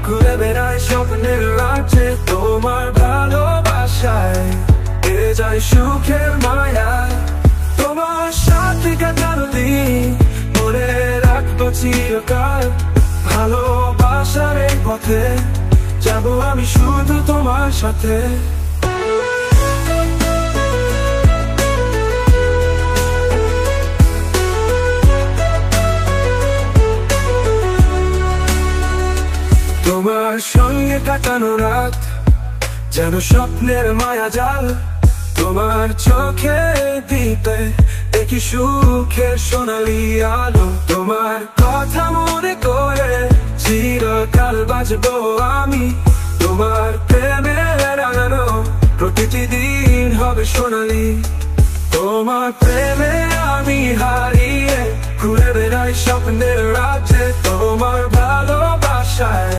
ঘুরে বেড়াই স্বপ্নের রাজ্যে তোমার ভালোবাসায় এ যায় সুখের মায়া। তোমার সাথে কাটানো দিন মনে রাখবো চিরকাল, ভালোবাসার এই পথে যাবো আমি শুধু তোমার সাথে। তোমার সঙ্গে কাটানো রাত যেন স্বপ্নের মায়া জাল, তোমার চোখে দিতে দেখি সুখের সোনালি আলো। তোমার কথা মনে করে চিরকাল বাজবো আমি, তোমার প্রেমে রাঙানো প্রতিটি দিন হবে সোনালি। তোমার প্রেমে আমি হারিয়ে ঘুরে বেড়াই স্বপ্নের রাজ্যে তোমার ভালোবাসায়।